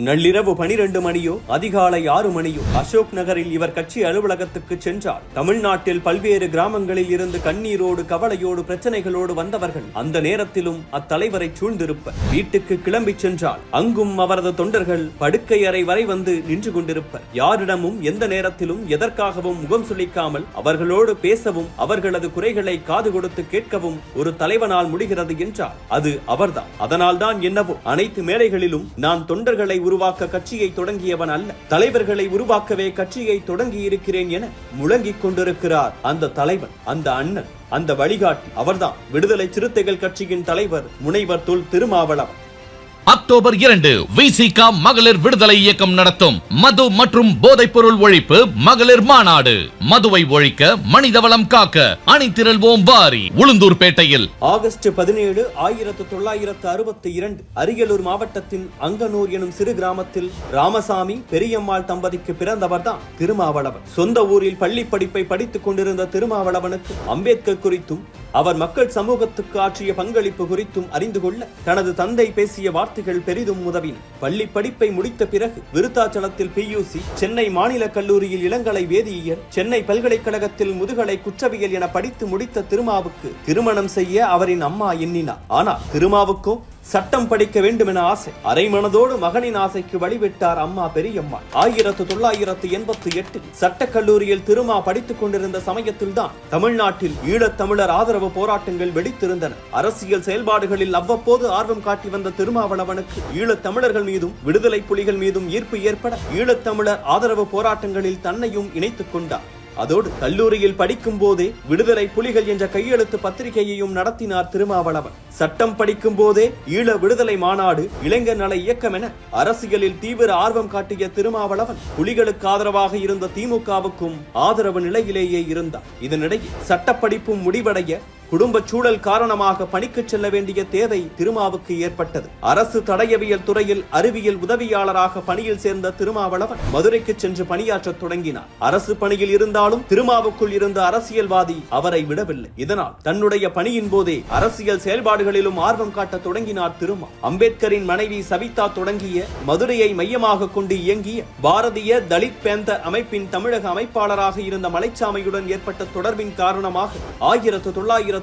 நள்ளிரவு 12 மணியோ அதிகாலை 6 மணியோ அசோக் நகரில் இவர் கட்சி அலுவலகத்துக்கு சென்றார். தமிழ்நாட்டில் பல்வேறு கிராமங்களில் இருந்து கண்ணீரோடு கவலையோடு பிரச்சனைகளோடு வந்தவர்கள் அந்த நேரத்திலும் அத்தலைவரை சூழ்ந்திருப்பர். வீட்டுக்கு கிளம்பி சென்றால் அங்கும் அவரது தொண்டர்கள் படுக்கை அறை வரை வந்து நின்று கொண்டிருப்பர். யாரிடமும் எந்த நேரத்திலும் எதற்காகவும் முகம் சுளிக்காமல் அவர்களோடு பேசவும் அவர்களது குறைகளை காது கொடுத்து கேட்கவும் ஒரு தலைவனால் முடிகிறது என்றால் அது அவர்தான். அதனால்தான் என்னவோ அனைத்து மேடைகளிலும் நான் தொண்டர்களை உருவாக்க கட்சியை தொடங்கியவன் அல்ல, தலைவர்களை உருவாக்கவே கட்சியை தொடங்கி இருக்கிறேன் என முழங்கிக் கொண்டிருக்கிறார் அந்த தலைவன், அந்த அண்ணன், அந்த வழிகாட்டி. அவர்தான் விடுதலை சிறுத்தைகள் கட்சியின் தலைவர் முனைவர் தொல் திருமாவளவன். அக்டோபர் 2 விசிக மகளிர் விடுதலை இயக்கம் நடத்தும் மது மற்றும் போதைப் பொருள் ஒழிப்பு மகளிர் மாநாடு. மதுவை ஒழிக்க, மனிதவளம் காக்க அணிதிரள்வோம் வாரி. உளுந்தூர்பேட்டையில் ஆகஸ்ட் 17, 1962 அரியலூர் மாவட்டத்தின் அங்கனூர் எனும் சிறு கிராமத்தில் ராமசாமி பெரியம்மாள் தம்பதிக்கு பிறந்தவர்தான் திருமாவளவன். சொந்த ஊரில் பள்ளி படிப்பை படித்துக் கொண்டிருந்த திருமாவளவனுக்கு அம்பேத்கர் குறித்தும் அவர் மக்கள் சமூகத்துக்கு ஆற்றிய பங்களிப்பு குறித்தும் அறிந்து கொள்ள தனது தந்தை பேசிய வார்த்தைகள் பெரிதும் உதவின. பள்ளி படிப்பை முடித்த பிறகு விருத்தாச்சலத்தில் PUC, சென்னை மாநில கல்லூரியில் இளங்கலை வேதியியல், சென்னை பல்கலைக்கழகத்தில் முதுகலை குற்றவியல் என படித்து முடித்த திருமாவுக்கு திருமணம் செய்ய அவரின் அம்மா எண்ணினார். ஆனால் திருமாவுக்கும் சட்டம் படிக்க வேண்டும் என ஆசை. அரை மனதோடு மகனின் ஆசைக்கு வழிவிட்டார் அம்மா பெரியம்மாள். 1988 சட்டக் கல்லூரியில் திருமா படித்துக் கொண்டிருந்த சமயத்தில் தான் தமிழ்நாட்டில் ஈழத்தமிழர் ஆதரவு போராட்டங்கள் வெடித்திருந்தன. அரசியல் செயல்பாடுகளில் அவ்வப்போது ஆர்வம் காட்டி வந்த திருமாவளவனுக்கு ஈழத்தமிழர்கள் மீதும் விடுதலை புலிகள் மீதும் ஈர்ப்பு ஏற்பட ஈழத்தமிழர் ஆதரவு போராட்டங்களில் தன்னையும் இணைத்துக் கொண்டார். அதோடு கல்லூரியில் படிக்கும் போதே விடுதலை புலிகள் என்ற கையெழுத்து பத்திரிகையையும் நடத்தினார் திருமாவளவன். சட்டம் படிக்கும் போதே ஈழ விடுதலை மாநாடு, இளைஞர் நல இயக்கம் என அரசியலில் தீவிர ஆர்வம் காட்டிய திருமாவளவன் புலிகளுக்கு ஆதரவாக இருந்த திமுகவுக்கும் ஆதரவு நிலையிலேயே இருந்தார். இதனிடையே சட்டப்படிப்பும் முடிவடைய குடும்ப சூழல் காரணமாக பணிக்கு செல்ல வேண்டிய தேவை திருமாவுக்கு ஏற்பட்டது. அரசு தடயவியல் துறையில் அறிவியல் உதவியாளராக பணியில் சேர்ந்த திருமாவளவன் மதுரைக்கு சென்று பணியாற்ற தொடங்கினார். அரசு பணியில் இருந்தாலும் திருமாவுக்குள் இருந்த அரசியல்வாதி அவரை விடவில்லை. இதனால் தன்னுடைய பணியின் போதே அரசியல் செயல்பாடுகளிலும் ஆர்வம் காட்ட தொடங்கினார் திருமா. அம்பேத்கரின் மனைவி சவிதா தொடங்கிய, மதுரையை மையமாக கொண்டு இயங்கிய பாரதிய தலித் பேந்தர் அமைப்பின் தமிழக அமைப்பாளராக இருந்த மலைச்சாமியுடன் ஏற்பட்ட தொடர்பின் காரணமாக 1982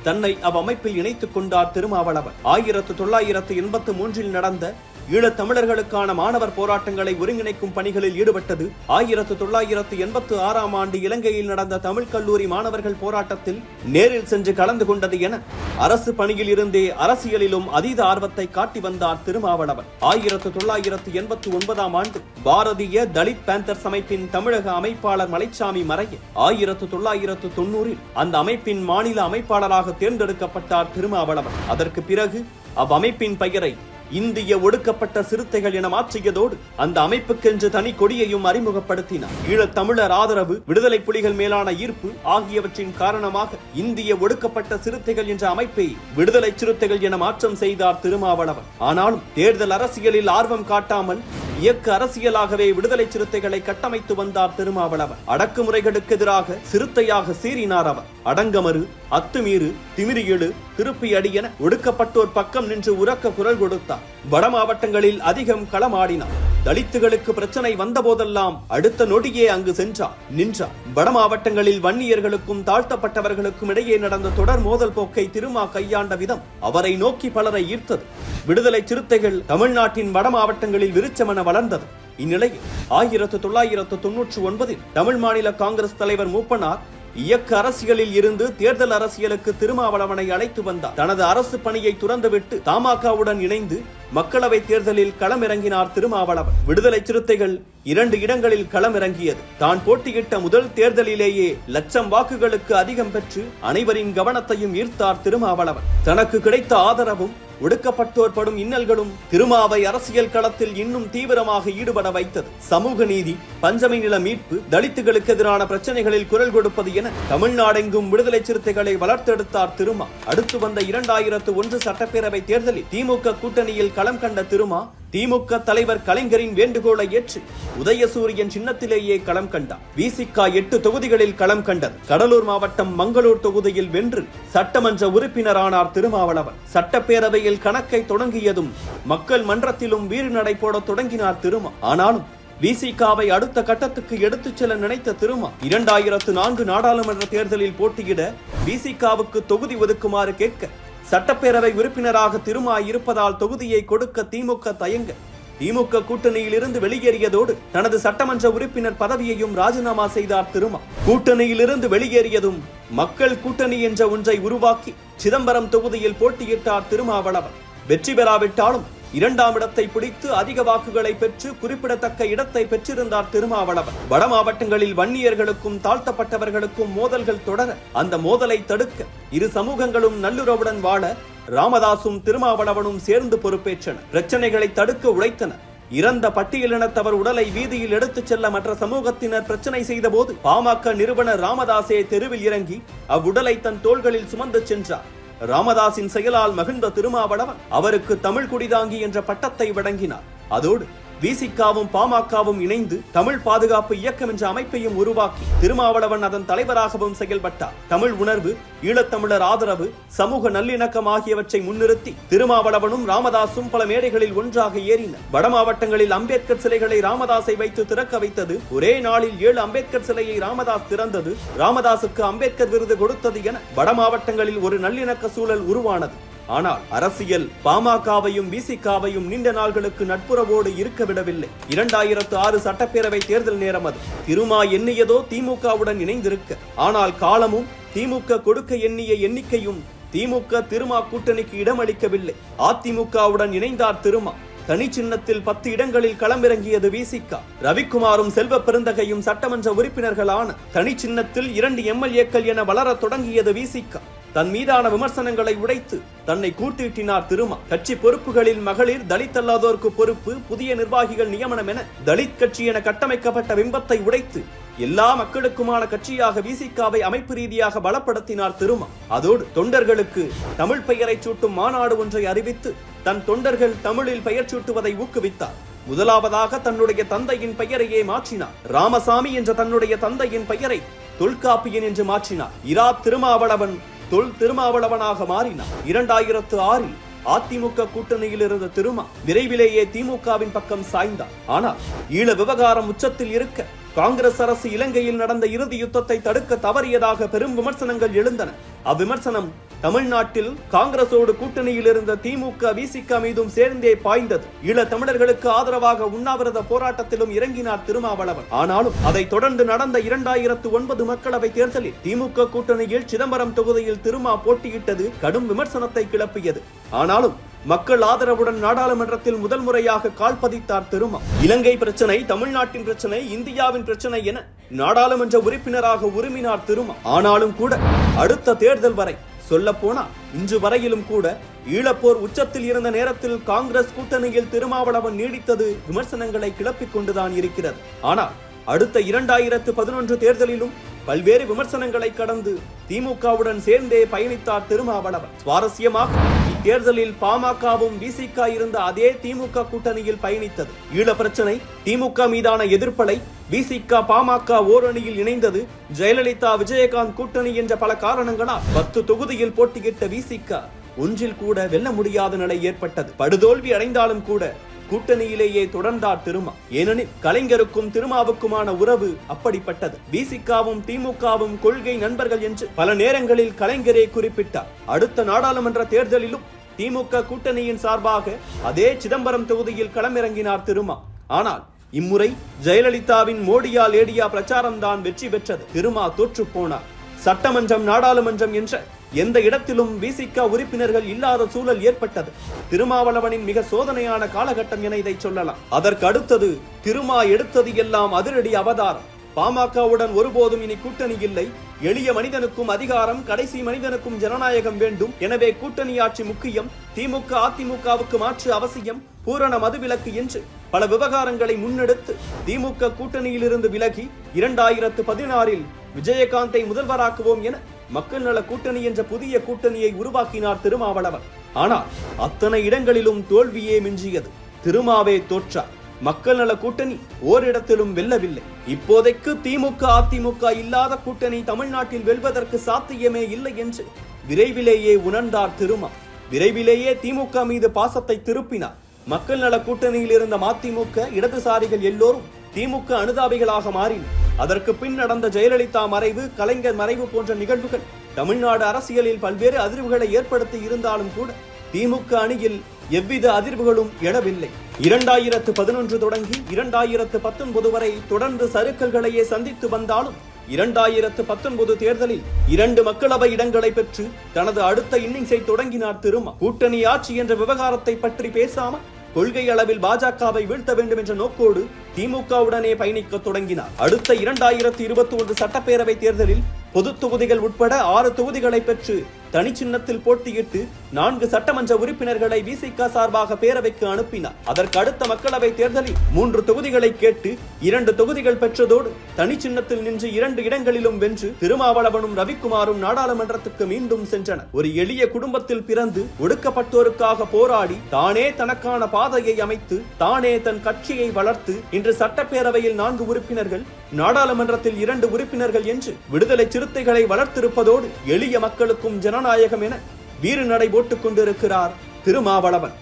தன்னை அவ்வமைப்பில் இணைத்துக் கொண்டார் திருமாவளவன். 1983 நடந்த ஈழத்தமிழர்களுக்கான மாணவர் போராட்டங்களை ஒருங்கிணைக்கும் பணிகளில் ஈடுபட்டது. 1986 ஆண்டு இலங்கையில் நடந்த தமிழ் கல்லூரி மாணவர்கள் போராட்டத்தில் நேரில் சென்று கலந்து கொண்டது என அரசு பணியில் இருந்தே அரசியலிலும் அதீத ஆர்வத்தை காட்டி வந்தார் திருமாவளவன். 1989 ஆண்டு பாரதிய தலித் பேந்தர்ஸ் அமைப்பின் தமிழக அமைப்பாளர் மலைச்சாமி மறைய 1990 அந்த அமைப்பின் மாநில அமைப்பாளராக தேர்ந்தெடுக்கப்பட்டார் திருமாவளவன். அதற்கு பிறகு அவ்வமைப்பின் பெயரை இந்திய ஒடுக்கப்பட்ட சிறுத்தைகள் என மாற்றியதோடு அந்த அமைப்புக்கென்று தனி கொடியையும் அறிமுகப்படுத்தினார். ஈழத்தமிழர் ஆதரவு, விடுதலை புலிகள் மேலான ஈர்ப்பு ஆகியவற்றின் காரணமாக இந்திய ஒடுக்கப்பட்ட சிறுத்தைகள் என்ற அமைப்பை விடுதலை சிறுத்தைகள் என மாற்றம் செய்தார் திருமாவளவன். ஆனாலும் தேர்தல் அரசியலில் ஆர்வம் காட்டாமல் இயக்க அரசியலாகவே விடுதலை சிறுத்தைகளை கட்டமைத்து வந்தார் திருமாவளவன். அடக்குமுறைகளுக்கு எதிராக சிறுத்தையாக சீறினார் அவர். அடங்கமறு, அத்துமீறு, திமிரி எழு, திருப்பி அடி என ஒடுக்கப்பட்டோர் பக்கம் நின்று உரக்க குரல் கொடுத்தார். வட மாவட்டங்களில் அதிகம் களமாடினார். தலித்துகளுக்கு பிரச்சனை வந்த போதெல்லாம் அடுத்த நொடியே அங்கு சென்றார், நின்றார். வட மாவட்டங்களில் வன்னியர்களுக்கும் தாழ்த்தப்பட்டவர்களுக்கும் இடையே நடந்த தொடர் மோதல் போக்கை திருமா கையாண்ட விதம் அவரை நோக்கி பலரை ஈர்த்தது. விடுதலை சிறுத்தைகள் தமிழ்நாட்டின் வட மாவட்டங்களில் விருச்சமென வளர்ந்தது. இந்நிலையில் 1999 தமிழ் மாநில காங்கிரஸ் தலைவர் மூப்பனார் இயக்க அரசியலில் இருந்து தேர்தல் அரசியலுக்கு திருமாவளவனை அழைத்து வந்தார். தனது அரசு பணியை துறந்துவிட்டு தமாகவுடன் இணைந்து மக்களவை தேர்தலில் களமிறங்கினார் திருமாவளவன். விடுதலை சிறுத்தைகள் 2 இடங்களில் களமிறங்கியது. தான் போட்டியிட்ட முதல் தேர்தலிலேயே 1,00,000 வாக்குகளுக்கு அதிகம் பெற்று அனைவரின் கவனத்தையும் ஈர்த்தார் திருமாவளவன். தனக்கு கிடைத்த ஆதரவும் ஒடுக்கப்பட்டோர் படும் இன்னல்களும் திருமாவை அரசியல் களத்தில் இன்னும் தீவிரமாக ஈடுபட வைத்தது. சமூக நீதி, பஞ்சமி நில மீட்பு, தலித்துகளுக்கு எதிரான பிரச்சனைகளில் குரல் கொடுப்பது என தமிழ்நாடெங்கும் விடுதலை சிறுத்தைகளை வளர்த்தெடுத்தார் திருமா. அடுத்து வந்த 2001 சட்டப்பேரவை தேர்தலில் திமுக கூட்டணியில் களம் கண்ட திருமா திமுக தலைவர் கலைஞரின் வேண்டுகோளை ஏற்று உதயசூரியன் சின்னத்திலேயே களம் கண்டார். விசிக 8 தொகுதிகளில் களம் கண்டது. கடலூர் மாவட்டம் மங்களூர் தொகுதியில் வென்று சட்டமன்ற உறுப்பினரானார் திருமாவளவன். சட்டப்பேரவையில் கணக்கை தொடங்கியதும் மக்கள் மன்றத்திலும் வீறுநடை போட தொடங்கினார் திருமா. ஆனாலும் விசிகாவை அடுத்த கட்டத்துக்கு எடுத்துச் செல்ல நினைத்த திருமா 2004 நாடாளுமன்ற தேர்தலில் போட்டியிட விசிகாவுக்கு தொகுதி ஒதுக்குமாறு கேட்க சட்டப்பேரவை உறுப்பினராக திருமா இருப்பதால் தொகுதியை கொடுக்க திமுக தயங்க திமுக கூட்டணியில் இருந்து வெளியேறியதோடு தனது சட்டமன்ற உறுப்பினர் பதவியையும் ராஜினாமா செய்தார் திருமா. கூட்டணியிலிருந்து வெளியேறியதும் மக்கள் கூட்டணி என்ற ஒன்றை உருவாக்கி சிதம்பரம் தொகுதியில் போட்டியிட்டார் திருமாவளவன். வெற்றி பெறாவிட்டாலும் 2ஆம் இடத்தை பிடித்து அதிக வாக்குகளை பெற்று குறிப்பிடத்தக்க இடத்தை பெற்றிருந்தார் திருமாவளவன். வட மாவட்டங்களில் வன்னியர்களுக்கும் தாழ்த்தப்பட்டவர்களுக்கும் மோதல்கள் தொடர அந்த மோதலை தடுக்க இரு சமூகங்களும் நல்லுறவுடன் வாழ ராமதாசும் திருமாவளவனும் சேர்ந்து பொறுப்பேற்றனர். பிரச்சனைகளை தடுக்க உழைத்தனர். இறந்த பட்டியலினத்தவர் உடலை வீதியில் எடுத்துச் செல்ல மற்ற சமூகத்தினர் பிரச்சனை செய்த போது பாமக நிறுவனர் ராமதாசே தெருவில் இறங்கி அவ்வுடலை தன் தோள்களில் சுமந்து சென்றார். ராமதாசின் செயலால் மகிழ்ந்த திருமாவளவன் அவருக்கு தமிழ் குடிதாங்கி என்ற பட்டத்தை வழங்கினார். அதோடு விசிகாவும் பாமகவும் இணைந்து தமிழ் பாதுகாப்பு இயக்கம் என்ற அமைப்பையும் உருவாக்கி திருமாவளவன் அதன் தலைவராகவும் செயல்பட்டார். தமிழ் உணர்வு, ஈழத்தமிழர் ஆதரவு, சமூக நல்லிணக்கம் ஆகியவற்றை முன்னிறுத்தி திருமாவளவனும் ராமதாசும் பல மேடைகளில் ஒன்றாக ஏறினர். வட மாவட்டங்களில் அம்பேத்கர் சிலைகளை ராமதாசை வைத்து திறக்க வைத்தது. ஒரே நாளில் 7 அம்பேத்கர் சிலையை ராமதாஸ் திறந்தது. ராமதாசுக்கு அம்பேத்கர் விருது கொடுத்தது என வட மாவட்டங்களில் ஒரு நல்லிணக்க சூழல் உருவானது. ஆனால் அரசியல் பாமகவையும் விசிகாவையும் நீண்ட நாள்களுக்கு நட்புறவோடு இருக்க விடவில்லை. 2006 சட்டப்பேரவை தேர்தல் நேரம் அது. திருமா எண்ணியதோ திமுகவுடன் இணைந்திருக்க. ஆனால் காலமும் திமுக கொடுக்க எண்ணிய எண்ணிக்கையும் திமுக திருமா கூட்டணிக்கு இடமளிக்கவில்லை. அதிமுகவுடன் இணைந்தார் திருமா. தனி சின்னத்தில் 10 இடங்களில் களமிறங்கியது விசிக. ரவிக்குமாரும் செல்வ பெருந்தகையும் சட்டமன்ற உறுப்பினர்களான தனி சின்னத்தில் 2 எம்எல்ஏக்கள் என வளர தொடங்கியது விசிக. தன் மீதான விமர்சனங்களை உடைத்து தன்னை கூட்டிட்டினார் திருமா. கட்சி பொறுப்புகளில் மகளிர், தலித் அல்லாதோருக்கு பொறுப்பு, புதிய நிர்வாகிகள் நியமனம் என தலித் கட்சி என கட்டமைக்கப்பட்ட பிம்பத்தை உடைத்து எல்லா மக்களுக்குமான கட்சியாக விசிகாவை அமைப்பு ரீதியாக பலப்படுத்தினார் திருமா. அதோடு தொண்டர்களுக்கு தமிழ் பெயரை சூட்டும் மாநாடு ஒன்றை அறிவித்து தன் தொண்டர்கள் தமிழில் பெயர் சூட்டுவதை ஊக்குவித்தார். முதலாவதாக தன்னுடைய தந்தையின் பெயரையே மாற்றினார். ராமசாமி என்ற தன்னுடைய தந்தையின் பெயரை தொல்காப்பியன் என்று மாற்றினார். இரா திருமாவளவன் தொல் திருமாவளவனாக மாறினார். 2006 அதிமுக கூட்டணியில் இருந்த திருமா விரைவிலேயே திமுகவின் பக்கம் சாய்ந்தார். ஆனால் ஈழ விவகாரம் உச்சத்தில் இருக்க காங்கிரஸ் அரசு இலங்கையில் நடந்த இறுதி யுத்தத்தை தடுக்க தவறியதாக பெரும் விமர்சனங்கள் எழுந்தன. அவ்விமர்சனம் தமிழ்நாட்டில் காங்கிரசோடு கூட்டணியில் இருந்த திமுக விசிக மீதும் சேர்ந்தே பாய்ந்தது. ஈழ தமிழர்களுக்கு ஆதரவாக உண்ணாவிரத போராட்டத்திலும் இறங்கினார் திருமாவளவன். ஆனாலும் அதை தொடர்ந்து நடந்த 2009 மக்களவை தேர்தலில் திமுக கூட்டணியில் சிதம்பரம் தொகுதியில் திருமா போட்டியிட்டது கடும் விமர்சனத்தை கிளப்பியது. ஆனாலும் மக்கள் ஆதரவுடன் நாடாளுமன்றத்தில் முதல் முறையாக கால் பதித்தார் திருமா. இலங்கை பிரச்சனை, தமிழ்நாட்டின் பிரச்சனை, இந்தியாவின் பிரச்சனை என நாடாளுமன்ற உறுப்பினராக உரிமினார் திருமா. ஆனாலும் கூட அடுத்த தேர்தல் வரை, சொல்ல போனா இன்று வரையிலும் கூட ஈழப்போர் உச்சத்தில் இருந்த நேரத்தில் காங்கிரஸ் கூட்டணியில் திருமாவளவன் நீடித்தது விமர்சனங்களை கிளப்பிக் கொண்டுதான் இருக்கிறது. ஆனால் அடுத்த 2011 தேர்தலிலும் பல்வேறு விமர்சனங்களை கடந்து திமுகவுடன் சேர்ந்தே பயணித்தார் திருமாவளவன். சுவாரஸ்யமாக இத்தேர்தலில் பாமகவும் விசிக இருந்த அதே திமுக கூட்டணியில் பயணித்தது. ஈழ பிரச்சனை, திமுக மீதான எதிர்ப்பலை, விசிக பாமக ஓரணியில் இணைந்தது, ஜெயலலிதா விஜயகாந்த் கூட்டணி என்ற பல காரணங்களால் 10 தொகுதியில் போட்டியிட்ட விசிக ஒன்றில் கூட வெல்ல முடியாத நிலை ஏற்பட்டது. படுதோல்வி அடைந்தாலும் கூட கூட்டணியிலேயே தொடர்ந்தார் திருமா. ஏனெனில் கலைஞருக்கும் திருமாவுக்குமான உறவு அப்படிப்பட்டது. விசிகாவும் திமுகவும் கொள்கை நண்பர்கள் என்று பல நேரங்களில் கலைஞரே குறிப்பிட்டார். அடுத்த நாடாளுமன்ற தேர்தலிலும் திமுக கூட்டணியின் சார்பாக அதே சிதம்பரம் தொகுதியில் களமிறங்கினார் திருமா. ஆனால் இம்முறை ஜெயலலிதாவின் மோடியா லேடியா பிரச்சாரம் தான் வெற்றி பெற்றது. திருமா தோற்று போனார். சட்டமன்றம், நாடாளுமன்றம் என்ற எந்த இடத்திலும் விசிக உறுப்பினர்கள் இல்லாத சூழல் ஏற்பட்டது. திருமாவளவனின் மிக சோதனையான காலகட்டம் என இதை சொல்லலாம். அதற்கு அடுத்தது திருமா எடுத்தது எல்லாம் அதிரடி அவதாரம். பாமகவுடன் ஒருபோதும் இனி கூட்டணி இல்லை. எளிய மனிதனுக்கும் அதிகாரம், கடைசி மனிதனுக்கும் ஜனநாயகம் வேண்டும். எனவே கூட்டணி ஆட்சி முக்கியம். திமுக அதிமுகவுக்கு மாற்று அவசியம். பூரண மதுவிலக்கு என்று பல விவகாரங்களை முன்னெடுத்து திமுக கூட்டணியில் இருந்து விலகி 2016 விஜயகாந்தை முதல்வராக்குவோம் என மக்கள் நல கூட்டணி என்ற புதிய கூட்டணியை உருவாக்கினார் திருமாவளவன். ஆனால் அத்தனை இடங்களிலும் தோல்வியே மிஞ்சியது. திருமாவே தோற்றார். மக்கள் நல கூட்டணி ஓரிடத்திலும் வெல்லவில்லை. இப்போதைக்கு திமுக அதிமுக இல்லாத கூட்டணி தமிழ்நாட்டில் வெல்வதற்கு சாத்தியமே இல்லை என்று விரைவிலேயே உணர்ந்தார் திருமா. விரைவிலேயே திமுக மீது பாசத்தை திருப்பினார். மக்கள் நல கூட்டணியில் இருந்த மதிமுக இடதுசாரிகள் எல்லோரும் திமுக அனுதாபிகளாக மாறினர். அதற்கு பின் நடந்த ஜெயலலிதா மறைவு, கலைஞர் மறைவு போன்ற நிகழ்வுகள் தமிழ்நாடு அரசியலில் பல்வேறு அதிர்வுகளை ஏற்படுத்தி இருந்தாலும் கூட திமுக அணியில் எவ்வித அதிர்வுகளும் எழவில்லை. 2011 தொடங்கி 2019 வரை தொடர்ந்து சறுக்கல்களையே சந்தித்து வந்தாலும் 2019 தேர்தலில் 2 மக்களவை இடங்களை பெற்று தனது அடுத்த இன்னிங்ஸை தொடங்கினார் திருமா. கூட்டணி ஆட்சி என்ற விவகாரத்தை பற்றி பேசாமல் கொள்கை அளவில் பாஜகவை வீழ்த்த வேண்டும் என்ற நோக்கோடு திமுகவுடனே பயணிக்க தொடங்கினார். அடுத்த 2021 சட்டப்பேரவை தேர்தலில் பொது தொகுதிகள் உட்பட 6 தொகுதிகளை பெற்று தனி சின்னத்தில் போட்டியிட்டு 4 சட்டமன்ற உறுப்பினர்களை விசிக சார்பாக பேரவைக்கு அனுப்பினார். அதற்கு அடுத்த மக்களவை தேர்தலில் 3 தொகுதிகளை கேட்டு 2 தொகுதிகள் பெற்றதோடு தனி சின்னத்தில் நின்று 2 இடங்களிலும் வென்று திருமாவளவனும் ரவிக்குமாரும் நாடாளுமன்றத்துக்கு மீண்டும் சென்றனர். ஒரு எளிய குடும்பத்தில் பிறந்து ஒடுக்கப்பட்டோருக்காக போராடி தானே தனக்கான பாதையை அமைத்து தானே தன் கட்சியை வளர்த்து இன்று சட்டப்பேரவையில் 4 உறுப்பினர்கள், நாடாளுமன்றத்தில் 2 உறுப்பினர்கள் என்று விடுதலை சிறுத்தைகளை வளர்த்திருப்பதோடு எளிய மக்களுக்கும் ஜனநாயகம் என வீறு நடை போட்டுக் கொண்டிருக்கிறார் திருமாவளவன்.